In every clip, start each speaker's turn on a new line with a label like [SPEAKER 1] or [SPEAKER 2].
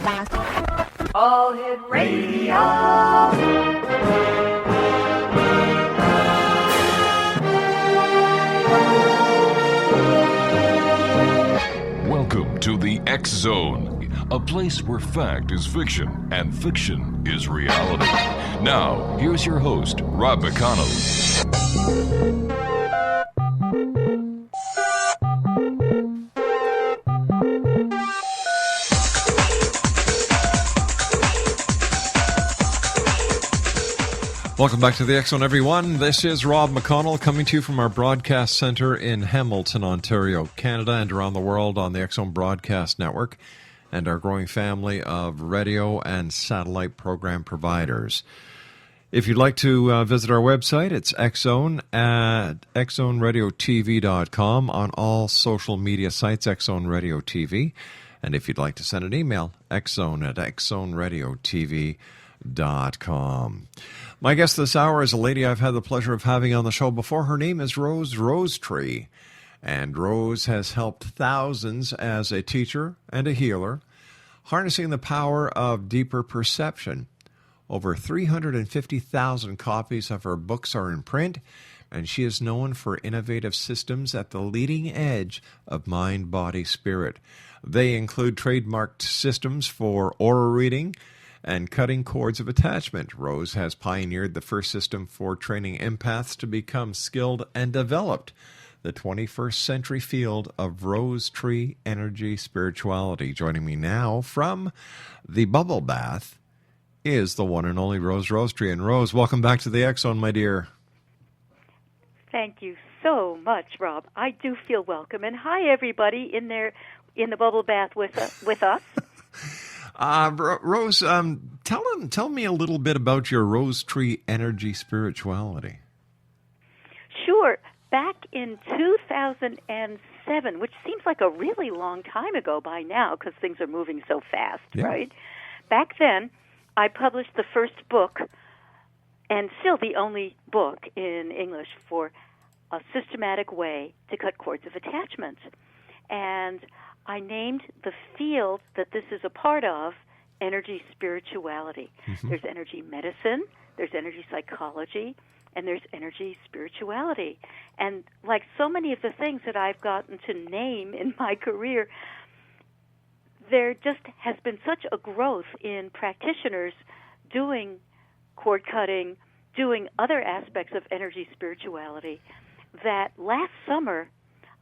[SPEAKER 1] All Hit Radio.
[SPEAKER 2] Welcome to the X Zone, a place where fact is fiction and fiction is reality. Now, here's your host, Rob McConnell.
[SPEAKER 3] Welcome back to the X Zone, everyone. This is Rob McConnell coming to you from our broadcast center in Hamilton, Ontario, Canada, and around the world on the X Zone Broadcast Network and our growing family of radio and satellite program providers. If you'd like to visit our website, it's xzone at xzoneradiotv.com, on all social media sites, X Zone Radio TV. And if you'd like to send an email, xzone at xzoneradiotv.com. My guest this hour is a lady I've had the pleasure of having on the show before. Her name is Rosetree, and Rose has helped thousands as a teacher and a healer, harnessing the power of deeper perception. Over 350,000 copies of her books are in print, and she is known for innovative systems at the leading edge of mind, body, spirit. They include trademarked systems for aura reading and cutting cords of attachment. Rose has pioneered the first system for training empaths to become skilled and developed the 21st century field of Rosetree energy spirituality. Joining me now from the bubble bath is the one and only Rose Rosetree. And Rose, welcome back to the X Zone, my dear.
[SPEAKER 4] Thank you so much, Rob. I do feel welcome. And hi, everybody in there in the bubble bath with us.
[SPEAKER 3] Rose, tell me a little bit about your Rosetree energy spirituality.
[SPEAKER 4] Sure. Back in 2007, which seems like a really long time ago by now because things are moving so fast, right? Back then, I published the first book, and still the only book in English for a systematic way to cut cords of attachment. And I named the field that this is a part of energy spirituality. Mm-hmm. There's energy medicine, there's energy psychology, and there's energy spirituality. And like so many of the things that I've gotten to name in my career, there just has been such a growth in practitioners doing cord cutting, doing other aspects of energy spirituality, that last summer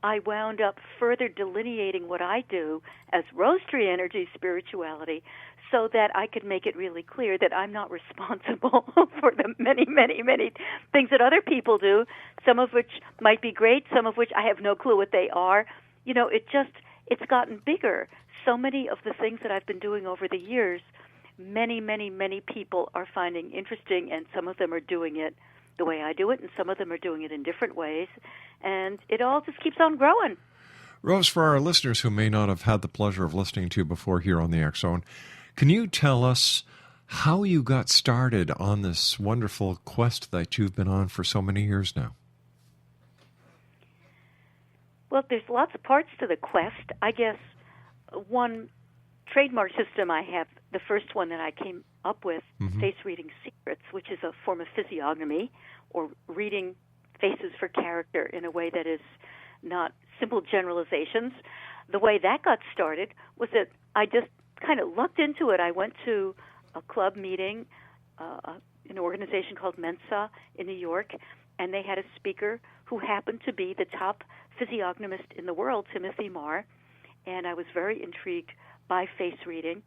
[SPEAKER 4] I wound up further delineating what I do as Rosetree energy spirituality so that I could make it really clear that I'm not responsible for the many, many, many things that other people do, some of which might be great, some of which I have no clue what they are. You know, it's gotten bigger. So many of the things that I've been doing over the years, many, many, many people are finding interesting, and some of them are doing it the way I do it, and some of them are doing it in different ways, and it all just keeps on growing.
[SPEAKER 3] Rose, for our listeners who may not have had the pleasure of listening to you before here on the X Zone, can you tell us how you got started on this wonderful quest that you've been on for so many years now?
[SPEAKER 4] Well, there's lots of parts to the quest. I guess one trademark system I have, the first one that I came up with, Face Reading Secrets, which is a form of physiognomy, or reading faces for character in a way that is not simple generalizations. The way that got started was that I just kind of lucked into it. I went to a club meeting, an organization called Mensa in New York, and they had a speaker who happened to be the top physiognomist in the world, Timothy Marr, and I was very intrigued by face reading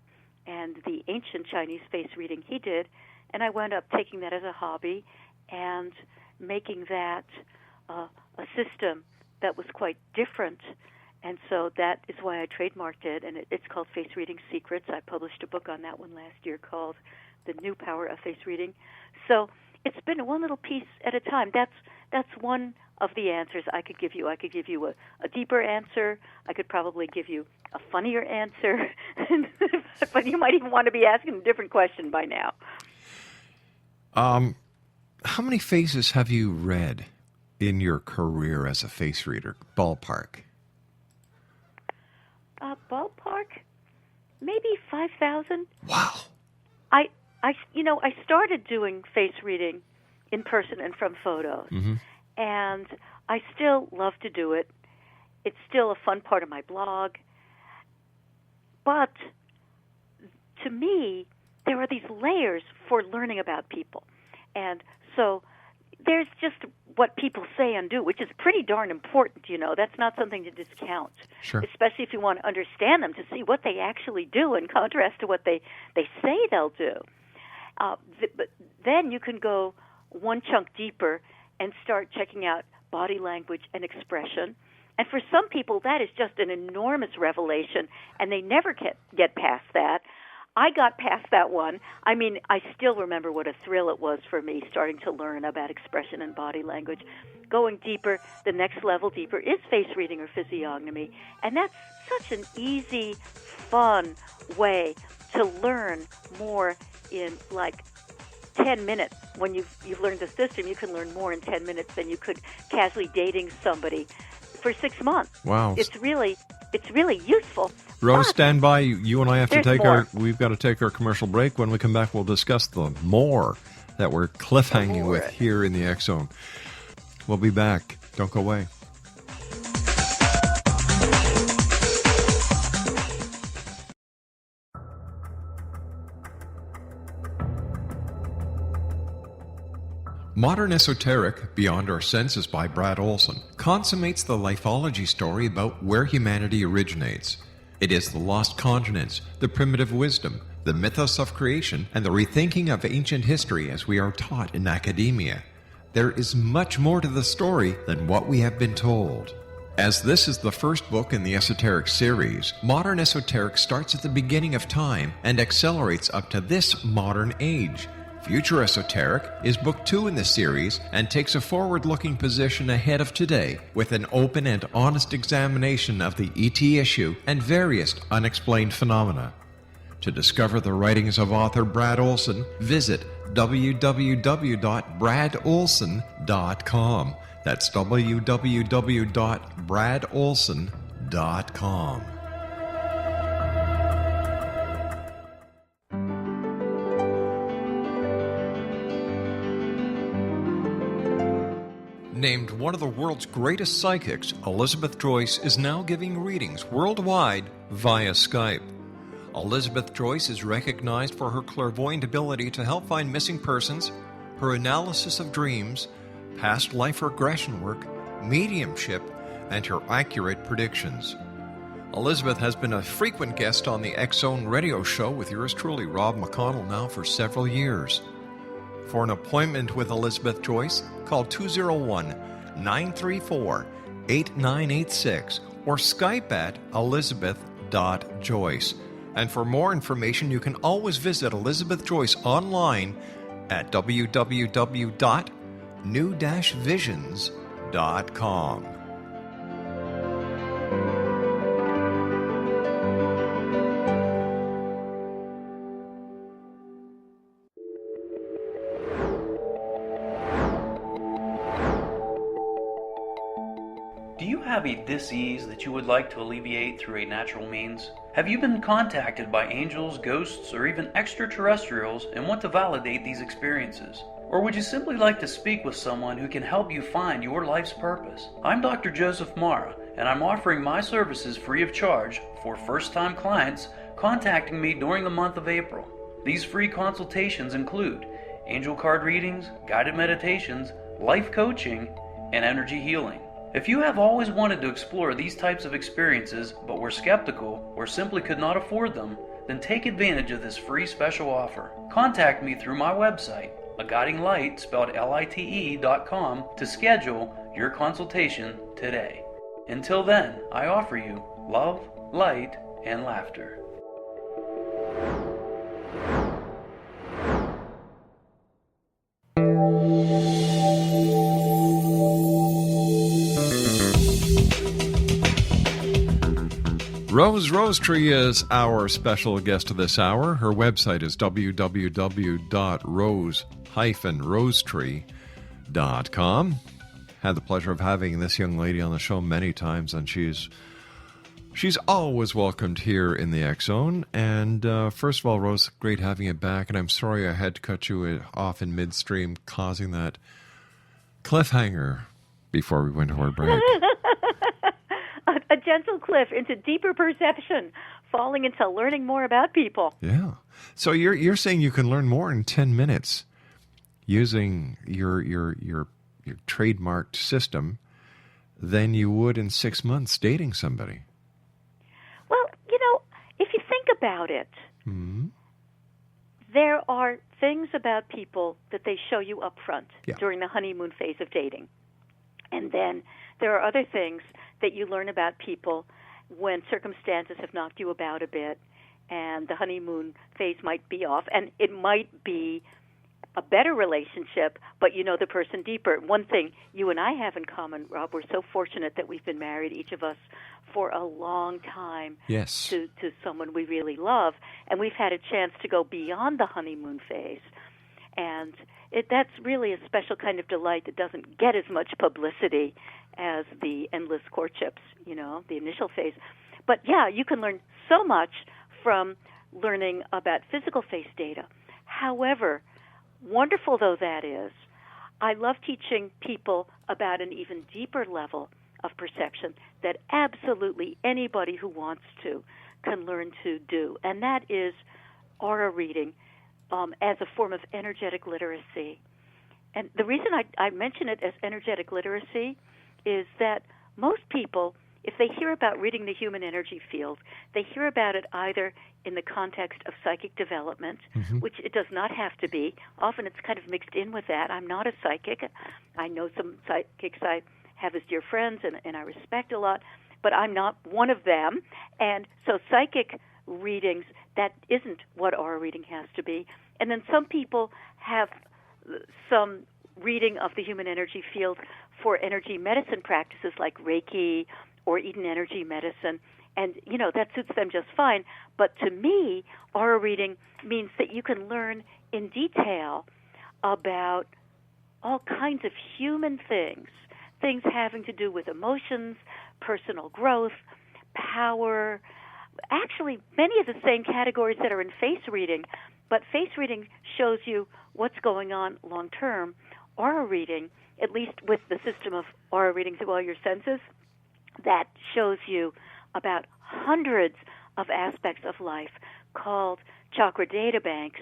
[SPEAKER 4] and the ancient Chinese face reading he did, and I wound up taking that as a hobby and making that a system that was quite different. And so that is why I trademarked it, and it's called Face Reading Secrets. I published a book on that one last year called The New Power of Face Reading. So it's been one little piece at a time. That's one of the answers I could give you. I could give you a deeper answer. I could probably give you a funnier answer. But you might even want to be asking a different question by now.
[SPEAKER 3] How many faces have you read in your career as a face reader? Ballpark.
[SPEAKER 4] Ballpark? Maybe 25,000.
[SPEAKER 3] Wow.
[SPEAKER 4] I started doing face reading in person and from photos, and I still love to do it. It's still a fun part of my blog. But to me, there are these layers for learning about people. And so there's just what people say and do, which is pretty darn important, That's not something to discount,
[SPEAKER 3] Sure.
[SPEAKER 4] Especially if you want to understand them, to see what they actually do in contrast to what they say they'll do. But then you can go one chunk deeper and start checking out body language and expression. And for some people, that is just an enormous revelation, and they never get past that. I got past that one. I mean, I still remember what a thrill it was for me starting to learn about expression and body language. Going deeper, the next level deeper, is face reading or physiognomy. And that's such an easy, fun way to learn more in like 10 minutes. When you've learned the system, you can learn more in 10 minutes than you could casually dating somebody for 6 months.
[SPEAKER 3] Wow.
[SPEAKER 4] It's really useful.
[SPEAKER 3] Rose,
[SPEAKER 4] But
[SPEAKER 3] stand by. You and I have to
[SPEAKER 4] there's
[SPEAKER 3] take
[SPEAKER 4] more.
[SPEAKER 3] we've got to take our commercial break. When we come back, we'll discuss the more that we're cliffhanging
[SPEAKER 4] More.
[SPEAKER 3] with here in the X Zone. We'll be back. Don't go away. Modern Esoteric, Beyond Our Senses by Brad Olson, consummates the lifology story about where humanity originates. It is the lost continents, the primitive wisdom, the mythos of creation, and the rethinking of ancient history as we are taught in academia. There is much more to the story than what we have been told. As this is the first book in the Esoteric series, Modern Esoteric starts at the beginning of time and accelerates up to this modern age. Future Esoteric is book 2 in the series and takes a forward-looking position ahead of today with an open and honest examination of the ET issue and various unexplained phenomena. To discover the writings of author Brad Olson, visit www.bradolson.com. That's www.bradolson.com. Named one of the world's greatest psychics, Elizabeth Joyce is now giving readings worldwide via Skype. Elizabeth Joyce is recognized for her clairvoyant ability to help find missing persons, her analysis of dreams, past life regression work, mediumship, and her accurate predictions. Elizabeth has been a frequent guest on the X Zone radio show with yours truly, Rob McConnell, now for several years. For an appointment with Elizabeth Joyce, call 201-934-8986 or Skype at elizabeth.joyce. And for more information, you can always visit Elizabeth Joyce online at www.new-visions.com.
[SPEAKER 5] Do you have a dis-ease that you would like to alleviate through a natural means? Have you been contacted by angels, ghosts, or even extraterrestrials and want to validate these experiences? Or would you simply like to speak with someone who can help you find your life's purpose? I'm Dr. Joseph Mara, and I'm offering my services free of charge for first-time clients contacting me during the month of April. These free consultations include angel card readings, guided meditations, life coaching, and energy healing. If you have always wanted to explore these types of experiences but were skeptical or simply could not afford them, then take advantage of this free special offer. Contact me through my website, aguidinglight, spelled lite.com, to schedule your consultation today. Until then, I offer you love, light, and laughter.
[SPEAKER 3] Rosetree is our special guest of this hour. Her website is www.rose-rosetree.com. Had the pleasure of having this young lady on the show many times, and she's She's always welcomed here in the X Zone. And first of all, Rose, great having you back. And I'm sorry I had to cut you off in midstream, causing that cliffhanger before we went to our break.
[SPEAKER 4] A gentle cliff into deeper perception, falling into learning more about people.
[SPEAKER 3] Yeah. So you're saying you can learn more in 10 minutes using your trademarked system than you would in 6 months dating somebody.
[SPEAKER 4] Well, if you think about it, there are things about people that they show you up front during the honeymoon phase of dating. And then there are other things that you learn about people when circumstances have knocked you about a bit and the honeymoon phase might be off. And it might be a better relationship, but you know the person deeper. One thing you and I have in common, Rob, we're so fortunate that we've been married, each of us, for a long time to someone we really love. And we've had a chance to go beyond the honeymoon phase. And that's really a special kind of delight that doesn't get as much publicity as the endless courtships, the initial phase. But, yeah, you can learn so much from learning about physical face data. However, wonderful though that is, I love teaching people about an even deeper level of perception that absolutely anybody who wants to can learn to do, and that is aura reading as a form of energetic literacy. And the reason I mention it as energetic literacy is that most people, if they hear about reading the human energy field, they hear about it either in the context of psychic development, which it does not have to be. Often it's kind of mixed in with that. I'm not a psychic. I know some psychics I have as dear friends and I respect a lot, but I'm not one of them. And so psychic readings, that isn't what aura reading has to be. And then some people have some reading of the human energy field for energy medicine practices like Reiki or Eden energy medicine, and, that suits them just fine. But to me, aura reading means that you can learn in detail about all kinds of human things having to do with emotions, personal growth, power, actually many of the same categories that are in face reading, but face reading shows you what's going on long term. Aura reading, at least with the system of aura reading through all your senses, that shows you about hundreds of aspects of life called chakra data banks.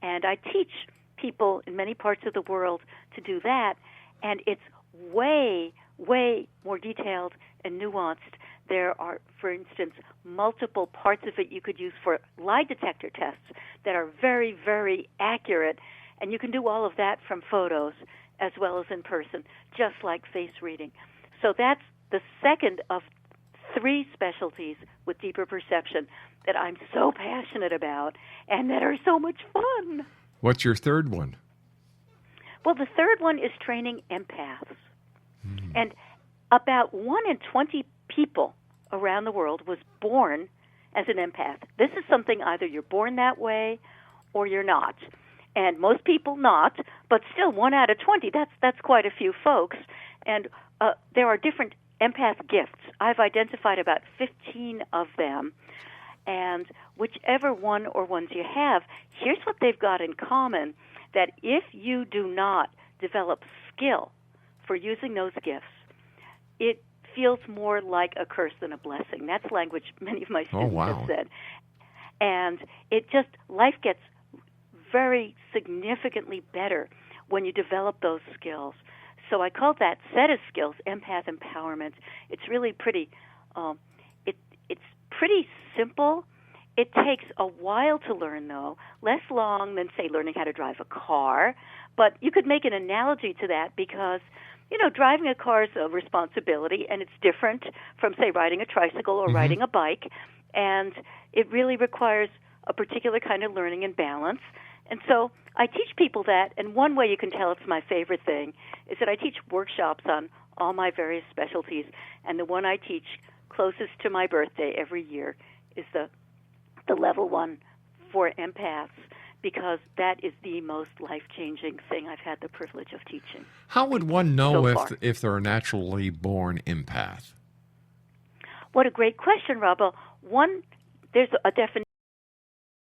[SPEAKER 4] And I teach people in many parts of the world to do that, and it's way, way more detailed and nuanced. There are, for instance, multiple parts of it you could use for lie detector tests that are very, very accurate, and you can do all of that from photos as well as in person, just like face reading. So that's the second of 3 specialties with deeper perception that I'm so passionate about and that are so much fun.
[SPEAKER 3] What's your third one?
[SPEAKER 4] Well, the third one is training empaths. And about 1 in 20 people around the world was born as an empath. This is something either you're born that way or you're not. And most people not, but still 1 out of 20, that's quite a few folks. And there are different empath gifts. I've identified about 15 of them. And whichever one or ones you have, here's what they've got in common, that if you do not develop skill for using those gifts, it feels more like a curse than a blessing. That's language many of my students have said. And life gets very significantly better when you develop those skills. So I call that set of skills empath empowerment. It's really pretty, it's pretty simple. It takes a while to learn, though, less long than, say, learning how to drive a car. But you could make an analogy to that because, driving a car is a responsibility, and it's different from, say, riding a tricycle or riding a bike. And it really requires a particular kind of learning and balance. And so I teach people that, and one way you can tell it's my favorite thing is that I teach workshops on all my various specialties, and the one I teach closest to my birthday every year is the level 1 for empaths, because that is the most life-changing thing I've had the privilege of teaching.
[SPEAKER 3] How would one know if they're a naturally born empath?
[SPEAKER 4] What a great question, Rob. There's a definition